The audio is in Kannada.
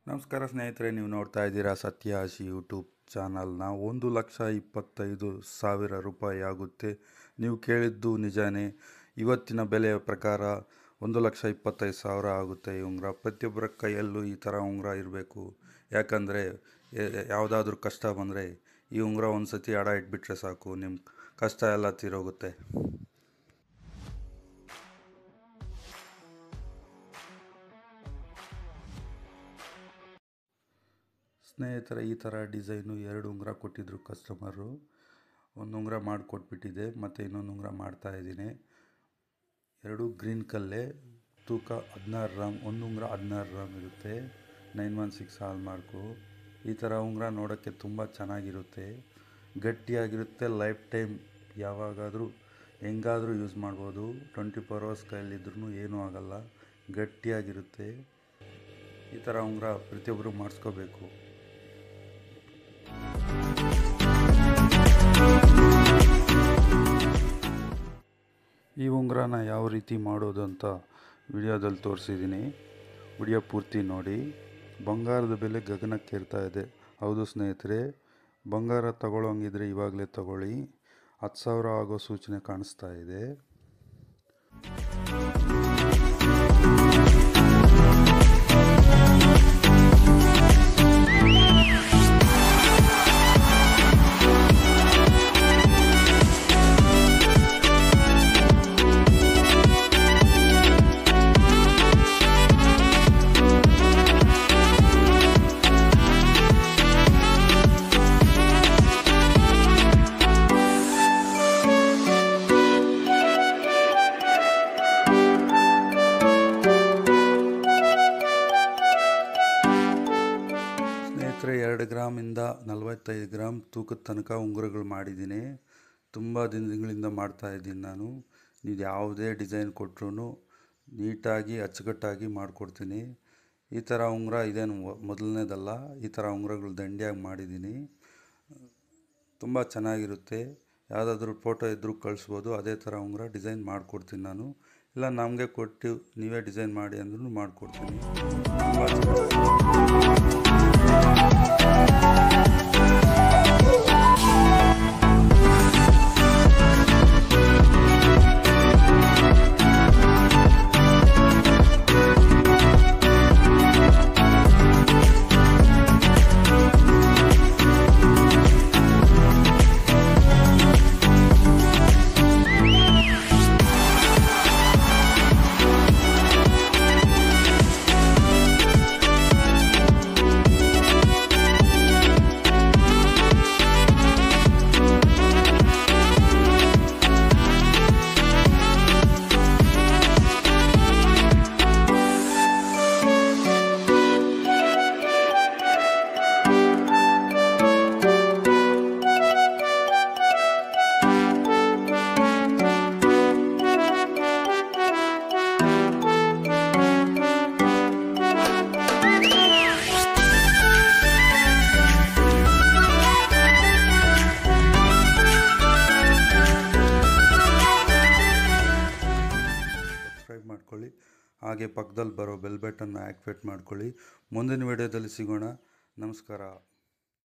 ನಮಸ್ಕಾರ ಸ್ನೇಹಿತರೆ, ನೀವು ನೋಡ್ತಾ ಇದ್ದೀರಾ ಸತ್ಯಾಶಿ ಯೂಟ್ಯೂಬ್ ಚಾನಲ್ನ. 1,25,000 ರೂಪಾಯಿ ಆಗುತ್ತೆ. ನೀವು ಕೇಳಿದ್ದು ನಿಜಾನೇ. ಇವತ್ತಿನ ಬೆಲೆಯ ಪ್ರಕಾರ 1,25,000 ಆಗುತ್ತೆ ಈ ಉಂಗುರ. ಪ್ರತಿಯೊಬ್ಬರ ಕೈಯಲ್ಲೂ ಈ ಥರ ಉಂಗುರ ಇರಬೇಕು. ಯಾಕಂದರೆ ಯಾವುದಾದ್ರೂ ಕಷ್ಟ ಬಂದರೆ ಈ ಉಂಗುರ ಒಂದು ಸತಿ ಅಡ ಇಟ್ಬಿಟ್ರೆ ಸಾಕು, ನಿಮ್ಮ ಕಷ್ಟ ಎಲ್ಲ ತೀರೋಗುತ್ತೆ. ಸ್ನೇಹಿತರೆ, ಈ ಥರ ಡಿಸೈನು 2 ಉಂಗುರ ಕೊಟ್ಟಿದ್ದರು ಕಸ್ಟಮರು. ಒಂದು ಉಂಗುರ ಮಾಡಿಕೊಟ್ಬಿಟ್ಟಿದೆ, ಮತ್ತು ಇನ್ನೊಂದು ಉಂಗುರ ಮಾಡ್ತಾಯಿದ್ದೀನಿ. 2 ಗ್ರೀನ್ ಕಲ್ಲೇ, ತೂಕ 16 ಗ್ರಾಮ್. ಒಂದು ಉಂಗುರ 16 ಗ್ರಾಮ್ ಇರುತ್ತೆ. 916 ಹಾಲ್ ಮಾರ್ಕು. ಈ ಥರ ಉಂಗುರ ನೋಡೋಕ್ಕೆ ತುಂಬ ಚೆನ್ನಾಗಿರುತ್ತೆ, ಗಟ್ಟಿಯಾಗಿರುತ್ತೆ. ಲೈಫ್ ಟೈಮ್ ಯಾವಾಗಾದರೂ ಹೆಂಗಾದರೂ ಯೂಸ್ ಮಾಡ್ಬೋದು. 24 hours ಕೈಯಲ್ಲಿದ್ರೂ ಏನೂ ಆಗಲ್ಲ, ಗಟ್ಟಿಯಾಗಿರುತ್ತೆ. ಈ ಥರ ಉಂಗುರ ಪ್ರತಿಯೊಬ್ಬರು ಮಾಡಿಸ್ಕೋಬೇಕು. ಈ ಉಂಗುರನ ಯಾವ ರೀತಿ ಮಾಡೋದು ಅಂತ ವಿಡಿಯೋದಲ್ಲಿ ತೋರಿಸಿದ್ದೀನಿ. ವಿಡಿಯೋ ಪೂರ್ತಿ ನೋಡಿ. ಬಂಗಾರದ ಬೆಲೆ ಗಗನಕ್ಕೇರ್ತಾ ಇದೆ. ಹೌದು ಸ್ನೇಹಿತರೆ, ಬಂಗಾರ ತಗೊಳ್ಳೋಂಗಿದ್ರೆ ಇವಾಗಲೇ ತಗೊಳ್ಳಿ. 10,000 ಆಗೋ ಸೂಚನೆ ಕಾಣಿಸ್ತಾ ಇದೆ. ಸ್ನೇಹಿತರೆ, 2 ಗ್ರಾಮಿಂದ 45 ಗ್ರಾಮ್ ತೂಕದ ತನಕ ಉಂಗುರಗಳು ಮಾಡಿದ್ದೀನಿ. ತುಂಬ ದಿನಗಳಿಂದ ಮಾಡ್ತಾಯಿದ್ದೀನಿ ನಾನು. ನೀವು ಯಾವುದೇ ಡಿಸೈನ್ ಕೊಟ್ಟರು ನೀಟಾಗಿ ಅಚ್ಚುಕಟ್ಟಾಗಿ ಮಾಡಿಕೊಡ್ತೀನಿ. ಈ ಥರ ಉಂಗುರ ಇದೇನು ಮೊದಲನೇದಲ್ಲ. ಈ ಥರ ಉಂಗುರಗಳು ದಂಡಿಯಾಗಿ ಮಾಡಿದ್ದೀನಿ. ತುಂಬ ಚೆನ್ನಾಗಿರುತ್ತೆ. ಯಾವುದಾದ್ರೂ ಫೋಟೋ ಇದ್ದರೂ ಕಳಿಸ್ಬೋದು. ಅದೇ ಥರ ಉಂಗುರ ಡಿಸೈನ್ ಮಾಡಿಕೊಡ್ತೀನಿ ನಾನು. ಇಲ್ಲ ನಮಗೆ ಕೊಟ್ಟು ನೀವೇ ಡಿಸೈನ್ ಮಾಡಿ ಅಂದ್ರೂ ಮಾಡಿಕೊಡ್ತೀನಿ. ಮಾಡ್ಕೊಳ್ಳಿ. ಹಾಗೆ ಪಕ್ಕದಲ್ಲಿ ಬರೋ ಬೆಲ್ ಬಟನ್ನ ಆ್ಯಕ್ಟಿವೇಟ್ ಮಾಡ್ಕೊಳ್ಳಿ. ಮುಂದಿನ ವಿಡಿಯೋದಲ್ಲಿ ಸಿಗೋಣ. ನಮಸ್ಕಾರ.